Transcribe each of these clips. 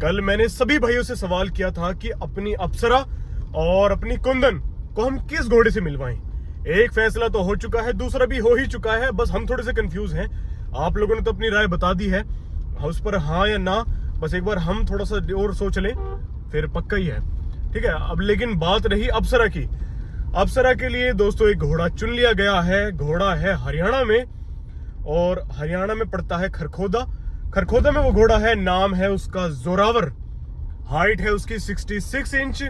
कल मैंने सभी भाइयों से सवाल किया था कि अपनी अप्सरा और अपनी कुंदन को हम किस घोड़े से मिलवाएं। एक फैसला तो हो चुका है, दूसरा भी हो ही चुका है, बस हम थोड़े से कंफ्यूज हैं। आप लोगों ने तो अपनी राय बता दी है, उस पर हाँ या ना बस एक बार हम थोड़ा सा और सोच लें, फिर पक्का ही है। ठीक है, अब लेकिन बात रही अप्सरा की। अप्सरा के लिए दोस्तों एक घोड़ा चुन लिया गया है। घोड़ा है हरियाणा में, और हरियाणा में पड़ता है खरखोदा। खरखोदा में वो घोड़ा है, नाम है उसका जोरावर। हाइट है उसकी 66 इंच,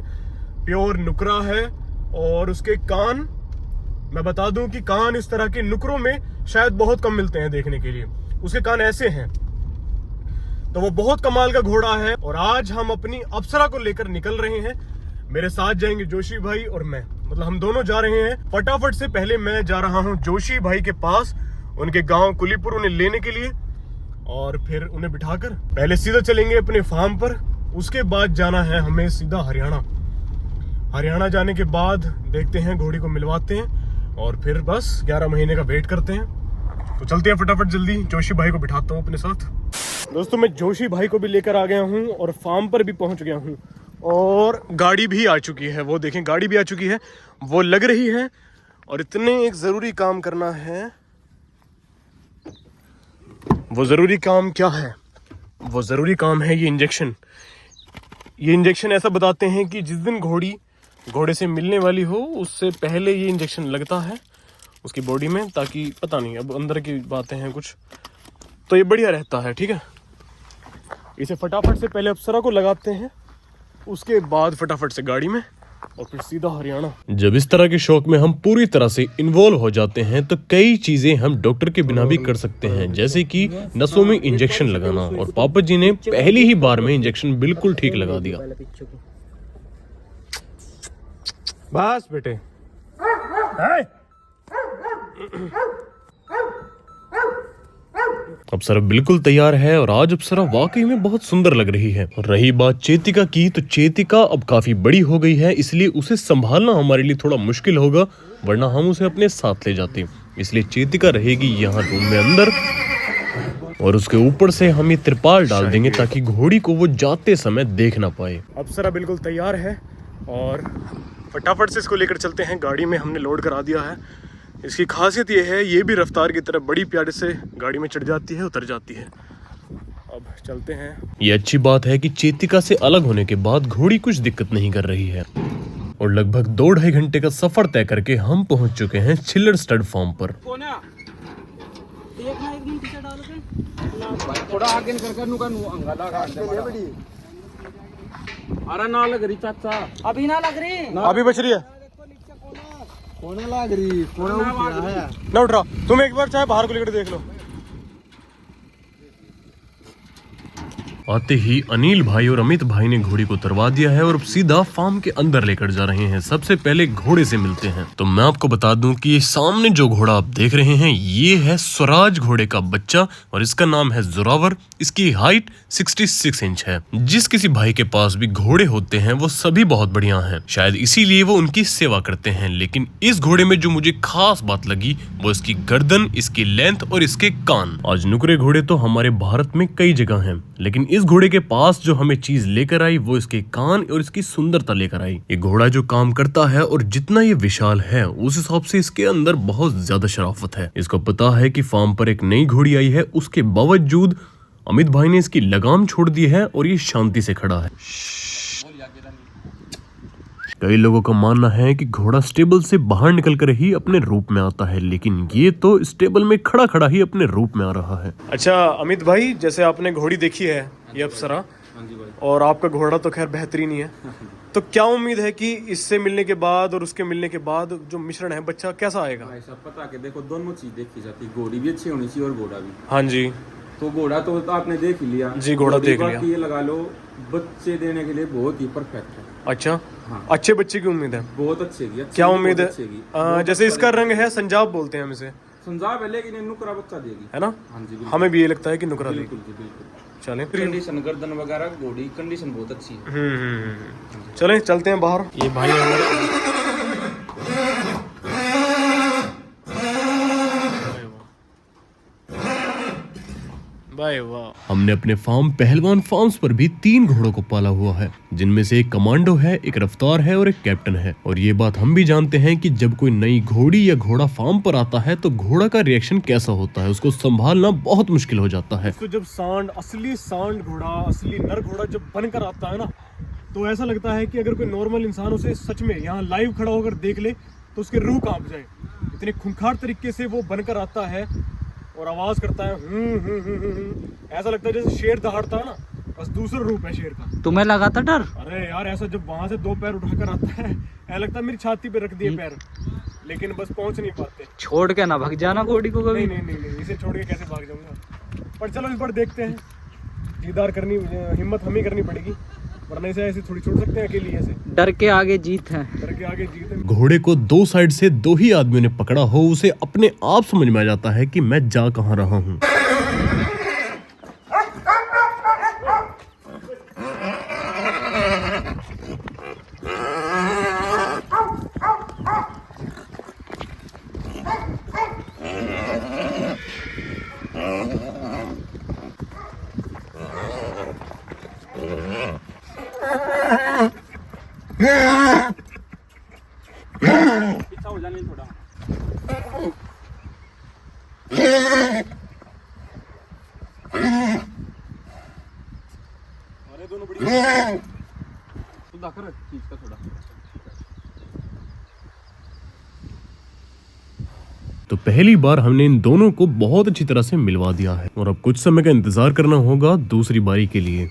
प्योर नुकरा है। और उसके कान, मैं बता दूं कि कान इस तरह के नुकरों में शायद बहुत कम मिलते हैं देखने के लिए। उसके कान ऐसे हैं, तो वो बहुत कमाल का घोड़ा है। और आज हम अपनी अप्सरा को लेकर निकल रहे हैं। मेरे साथ जाएंगे जोशी भाई और मैं, मतलब हम दोनों जा रहे हैं। फटाफट से पहले मैं जा रहा हूं जोशी भाई के पास, उनके गांव कुलीपुर, उन्हें लेने के लिए, और फिर उन्हें बिठाकर पहले सीधा चलेंगे अपने फार्म पर। उसके बाद जाना है हमें सीधा हरियाणा। हरियाणा जाने के बाद देखते हैं, घोड़ी को मिलवाते हैं और फिर बस 11 महीने का वेट करते हैं। तो चलते हैं फटाफट, जल्दी जोशी भाई को बिठाता हूँ अपने साथ। दोस्तों मैं जोशी भाई को भी लेकर आ गया हूँ और फार्म पर भी पहुंच गया हूँ, और गाड़ी भी आ चुकी है। वो देखें, गाड़ी भी आ चुकी है, वो लग रही है। और इतने एक जरूरी काम करना है। वो जरूरी काम क्या है? वो जरूरी काम है ये इंजेक्शन। ये इंजेक्शन ऐसा बताते हैं कि जिस दिन घोड़े से मिलने वाली हो, उससे पहले ये इंजेक्शन लगता है उसकी बॉडी में, ताकि पता नहीं, अब अंदर की बातें हैं कुछ, तो ये बढ़िया रहता है। ठीक है, इसे फटाफट से पहले अप्सरा को लगाते हैं, उसके बाद फटाफट से गाड़ी में, और फिर सीधा हरियाणा। जब इस तरह के शौक में हम पूरी तरह से इन्वॉल्व हो जाते हैं तो कई चीजें हम डॉक्टर के बिना भी कर सकते हैं, जैसे कि नसों में इंजेक्शन लगाना। और पापा जी ने पहली ही बार में इंजेक्शन बिल्कुल ठीक लगा दिया। बस बेटे, अप्सरा बिल्कुल तैयार है, और आज अप्सरा वाकई में बहुत सुंदर लग रही है। रही बात चेतिका की, तो चेतिका अब काफी बड़ी हो गई है, इसलिए उसे संभालना हमारे लिए थोड़ा मुश्किल होगा, वरना हम उसे अपने साथ ले जाते। इसलिए चेतिका रहेगी यहाँ रूम में अंदर, और उसके ऊपर से हम ये त्रिपाल डाल देंगे ताकि घोड़ी को वो जाते समय देख ना पाए। अप्सरा बिल्कुल तैयार है, और फटाफट से इसको लेकर चलते हैं। गाड़ी में हमने लोड करा दिया है। इसकी खासियत ये है, ये भी रफ्तार की तरह बड़ी प्यारे से गाड़ी में चढ़ जाती है, उतर जाती है। अब चलते हैं। ये अच्छी बात है कि चेतिका से अलग होने के बाद घोड़ी कुछ दिक्कत नहीं कर रही है, और लगभग 2-2.5 घंटे का सफर तय करके हम पहुंच चुके हैं छिल्लर स्टड फार्म पर। अरे ना लग रही चाचा, अभी ना लग रही, अभी बच रही है, कोना लग रही, कोना है ना उठ रहा। तुम एक बार चाहे बाहर को लेकर देख लो। आते ही अनिल भाई और अमित भाई ने घोड़ी को उतरवा दिया है, और अब सीधा फार्म के अंदर लेकर जा रहे हैं। सबसे पहले घोड़े से मिलते हैं। तो मैं आपको बता दूं कि ये सामने जो घोड़ा आप देख रहे हैं, ये है स्वराज घोड़े का बच्चा, और इसका नाम है जोरावर। इसकी हाइट 66 इंच है। जिस किसी भाई के पास भी घोड़े होते हैं वो सभी बहुत बढ़िया हैं, शायद इसीलिए वो उनकी सेवा करते हैं। लेकिन इस घोड़े में जो मुझे खास बात लगी वो इसकी गर्दन, इसकी लेंथ और इसके कान। आज नुकरे घोड़े तो हमारे भारत में कई जगह हैं, लेकिन इस घोड़े के पास जो हमें चीज लेकर आई वो इसके कान और इसकी सुंदरता लेकर आई। ये घोड़ा जो काम करता है और जितना ये विशाल है, उस हिसाब से इसके अंदर बहुत ज्यादा शराफत है। इसको पता है कि फार्म पर एक नई घोड़ी आई है, उसके बावजूद अमित भाई ने इसकी लगाम छोड़ दी है और ये शांति से खड़ा है। कई लोगों का मानना है कि घोड़ा स्टेबल से बाहर निकलकर ही अपने रूप में आता है, लेकिन ये तो स्टेबल में खड़ा खड़ा ही अपने रूप में आ रहा है। अच्छा अमित भाई, जैसे आपने घोड़ी देखी है ये अप्सरा, और आपका घोड़ा तो खैर बेहतरीन ही है, तो क्या उम्मीद है कि इससे मिलने के बाद और उसके मिलने के बाद जो मिश्रण है, बच्चा कैसा आएगा? भाई साहब पता के देखो, दोनों चीज देखी जाती, घोड़ी भी अच्छी होनी चाहिए और घोड़ा भी। हाँ जी, तो घोड़ा तो आपने देख ही लिया जी, घोड़ा देख लिया। ये लगा लो, बच्चे देने के लिए बहुत ही परफेक्ट है। अच्छा, हाँ। अच्छे बच्चे की उम्मीद है? बहुत अच्छे की। क्या उम्मीद है? जैसे इसका रंग है संजाब बोलते हैं हम इसे, संजाब है, लेकिन ये नुकरा बच्चा देगी, है ना? हाँ जी, हमें भी ये लगता है कि नुकरा देगी। बिल्कुल जी, बिल्कुल। चलें, कंडीशन गर्दन वगैरह घोड़ी कंडीशन बहुत अच्छी है। चलें चलते हैं बाहर। ये भाई वाह वाह। हमने अपने फार्म पहलवान फार्म्स पर भी 3 घोड़ों को पाला हुआ है, जिनमें से एक कमांडो है, एक रफ्तार है और एक कैप्टन है। और ये बात हम भी जानते हैं कि जब कोई नई घोड़ी या घोड़ा फार्म पर आता है तो घोड़ा का रिएक्शन कैसा होता है, उसको संभालना बहुत मुश्किल हो जाता है। तो जब असली सांड घोड़ा, असली नर घोड़ा जब बनकर आता है ना, तो ऐसा लगता है कि अगर कोई नॉर्मल इंसान उसे सच में यहाँ लाइव खड़ा होकर देख ले तो उसकी रूह कांप जाए। इतने खूंखार तरीके से वो बनकर आता है और आवाज करता है ऐसा लगता है जैसे शेर दहाड़ता है ना, बस दूसरा रूप है शेर का। तुम्हें लगा था डर? अरे यार ऐसा जब वहां से 2 पैर उठाकर आता है, ऐसा लगता है मेरी छाती पे रख दिए पैर, लेकिन बस पहुंच नहीं पाते। छोड़ के ना भाग जाना घोड़ी को कभी। नहीं, इसे छोड़ के कैसे भाग जाऊंगा। पर चलो इस बार देखते हैं, दीदार करनी, हिम्मत हमें करनी पड़ेगी, वरना इसे ऐसे थोड़ी छोड़ सकते हैं अकेली ऐसे। डर के आगे जीत है। डर के आगे जीत है। घोड़े को 2 साइड से 2 ही आदमियों ने पकड़ा हो, उसे अपने आप समझ में आ जाता है कि मैं जा कहां रहा हूं। पीछा हो जाने थोड़ा। अरे दोनों बढ़िया। तो दाखर खींच का थोड़ा। तो पहली बार हमने इन दोनों को बहुत अच्छी तरह से मिलवा दिया है और अब कुछ समय का इंतजार करना होगा दूसरी बारी के लिए।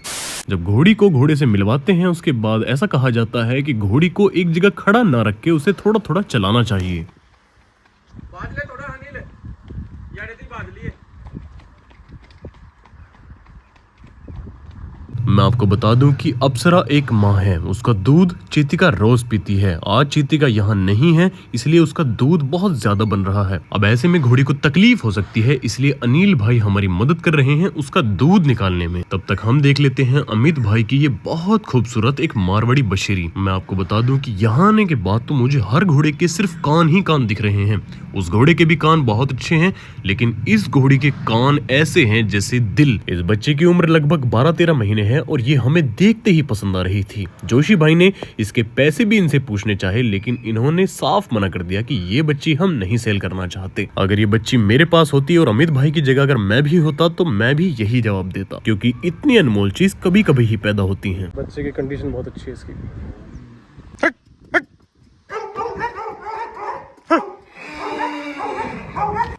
जब घोड़ी को घोड़े से मिलवाते हैं उसके बाद ऐसा कहा जाता है कि घोड़ी को एक जगह खड़ा ना रख के उसे थोड़ा थोड़ा चलाना चाहिए। बादले थोड़ा अनिल यार ती बादली है। मैं आपको बता दूं कि अप्सरा एक माँ है, उसका दूध चीतिका रोज पीती है। आज चीतिका यहाँ नहीं है, इसलिए उसका दूध बहुत ज्यादा बन रहा है। अब ऐसे में घोड़ी को तकलीफ हो सकती है, इसलिए अनिल भाई हमारी मदद कर रहे हैं उसका दूध निकालने में। तब तक हम देख लेते हैं अमित भाई की ये बहुत खूबसूरत एक मारवाड़ी बशेरी। मैं आपको बता दूं कि यहाँ आने के बाद तो मुझे हर घोड़े के सिर्फ कान ही कान दिख रहे हैं। उस घोड़े के भी कान बहुत अच्छे हैं, लेकिन इस घोड़ी के कान ऐसे हैं जैसे दिल। इस बच्चे की उम्र लगभग 12-13 महीने है और ये हमें देखते ही पसंद आ रही थी। जोशी भाई ने इसके पैसे भी इनसे पूछने चाहे, लेकिन इन्होंने साफ मना कर दिया कि ये बच्ची हम नहीं सेल करना चाहते। अगर ये बच्ची मेरे पास होती और अमित भाई की जगह अगर मैं भी होता तो मैं भी यही जवाब देता, क्योंकि इतनी अनमोल चीज कभी कभी ही पैदा होती है। बच्चे की कंडीशन बहुत अच्छी है इसकी।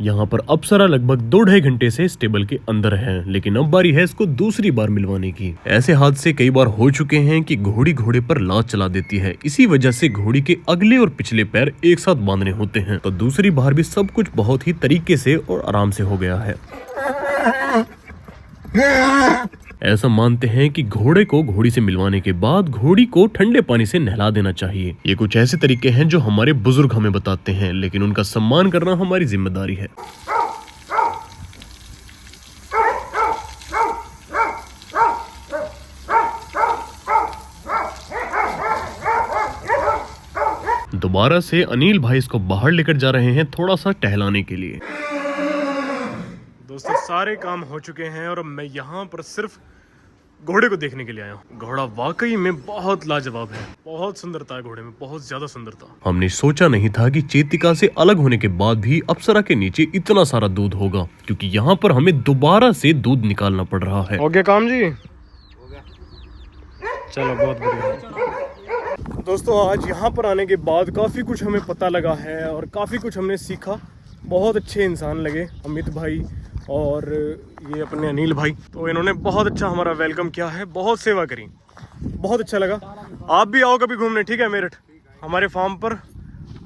यहाँ पर अप्सरा लगभग 2-2.5 घंटे से स्टेबल के अंदर है, लेकिन अब बारी है इसको दूसरी बार मिलवाने की। ऐसे हादसे कई बार हो चुके हैं कि घोड़ी घोड़े पर लात चला देती है, इसी वजह से घोड़ी के अगले और पिछले पैर एक साथ बांधने होते हैं। तो दूसरी बार भी सब कुछ बहुत ही तरीके से और आराम से हो गया है। ऐसा मानते हैं कि घोड़े को घोड़ी से मिलवाने के बाद घोड़ी को ठंडे पानी से नहला देना चाहिए। ये कुछ ऐसे तरीके हैं जो हमारे बुजुर्ग हमें बताते हैं, लेकिन उनका सम्मान करना हमारी जिम्मेदारी है। दोबारा से अनिल भाई इसको बाहर लेकर जा रहे हैं थोड़ा सा टहलाने के लिए। दोस्तों सारे काम हो चुके हैं और मैं यहाँ पर सिर्फ घोड़े को देखने के लिए आया हूँ। घोड़ा वाकई में बहुत लाजवाब है, बहुत सुंदरता है घोड़े में, बहुत ज्यादा सुंदरता। हमने सोचा नहीं था कि चेतिका से अलग होने के बाद भी अप्सरा के नीचे इतना सारा दूध होगा, क्योंकि यहाँ पर हमें दोबारा से दूध निकालना पड़ रहा है। हो गया काम जी? हो गया। चलो बहुत बढ़िया। दोस्तों आज यहाँ पर आने के बाद काफी कुछ हमें पता लगा है और काफी कुछ हमने सीखा। बहुत अच्छे इंसान लगे अमित भाई और ये अपने अनिल भाई, तो इन्होंने बहुत अच्छा हमारा वेलकम किया है, बहुत सेवा करी, बहुत अच्छा लगा। आप भी आओ कभी घूमने, ठीक है, मेरठ हमारे फार्म पर,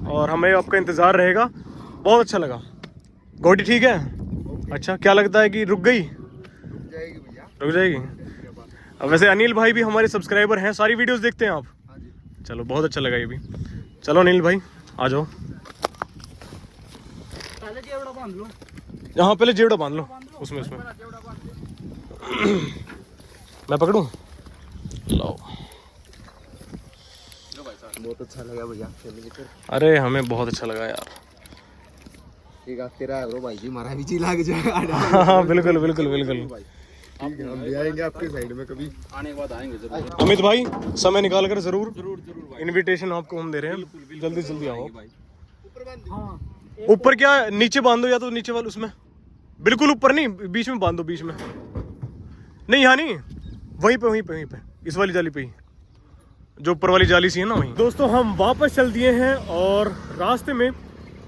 और हमें आपका इंतज़ार रहेगा। बहुत अच्छा लगा। घोड़ी ठीक है? अच्छा, क्या लगता है कि रुक गई? रुक जाएगी। अब वैसे अनिल भाई भी हमारे सब्सक्राइबर हैं, सारी वीडियोस देखते हैं आप? चलो बहुत अच्छा लगा ये भी। चलो अनिल भाई आ जाओ। हाँ पहले जेवड़ा बांध लो उसमें मैं पकड़ूं? लाओ। बहुत अच्छा लगा भैया। अरे हमें बहुत अच्छा लगा यार। एक आध तेरा है भाई जी, हमारा भी जी लाग जाएगा। हाँ बिल्कुल बिल्कुल बिल्कुल। हम भी आएंगे आपके साइड में कभी। आने के बाद आएंगे जरूर। अमित भाई समय निकाल कर जरूर जरूर जरूर भाई। इनविटेशन आपको हम दे रहे हैं, जल्दी जल्दी आओ। भाई ऊपर क्या नीचे बांधो, या तो नीचे वाले उसमें, बिल्कुल ऊपर नहीं, बीच में बांधो, बीच में नहीं, यहाँ नहीं, वहीं पे इस वाली जाली पे ही, जो ऊपर वाली जाली सी है ना वहीं। दोस्तों हम वापस चल दिए हैं और रास्ते में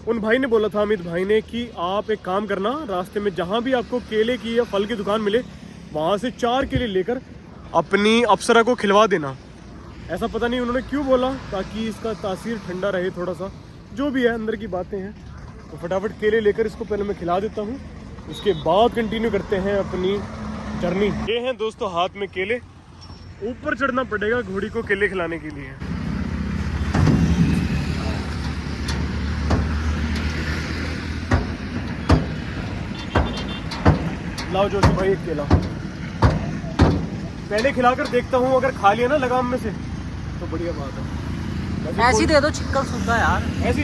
उन भाई ने बोला था, अमित भाई ने, कि आप एक काम करना, रास्ते में जहाँ भी आपको केले की या फल की दुकान मिले वहाँ से 4 केले लेकर अपनी अप्सरा को खिलवा देना। ऐसा पता नहीं उन्होंने क्यों बोला, ताकि इसका तासीर ठंडा रहे थोड़ा सा, जो भी है अंदर की बातें हैं। तो फटाफट केले लेकर इसको पहले मैं खिला देता हूँ, उसके बाद कंटिन्यू करते हैं अपनी जर्नी। ये हैं दोस्तों हाथ में केले, ऊपर चढ़ना पड़ेगा घोड़ी को केले खिलाने के लिए। लाओ जोशी भाई एक केला, पहले खिलाकर देखता हूँ, अगर खा लिया ना लगाम में से तो बढ़िया बात है। ऐसी दे दो, चिक्कल सुनता है यार। ऐसी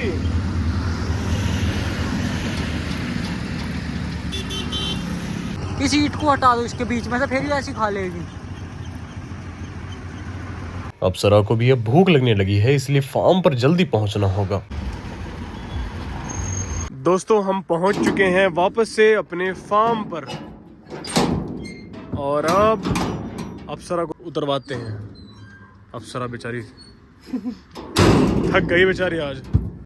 इस ईंट को हटा दो इसके बीच में से, फिर ही ऐसी खा लेगी। अप्सरा को भी अब भूख लगने लगी है, इसलिए फार्म पर जल्दी पहुंचना होगा। दोस्तों हम पहुंच चुके हैं वापस से अपने फार्म पर, और अब अप्सरा को उतरवाते हैं। अप्सरा बेचारी थक गई बेचारी आज।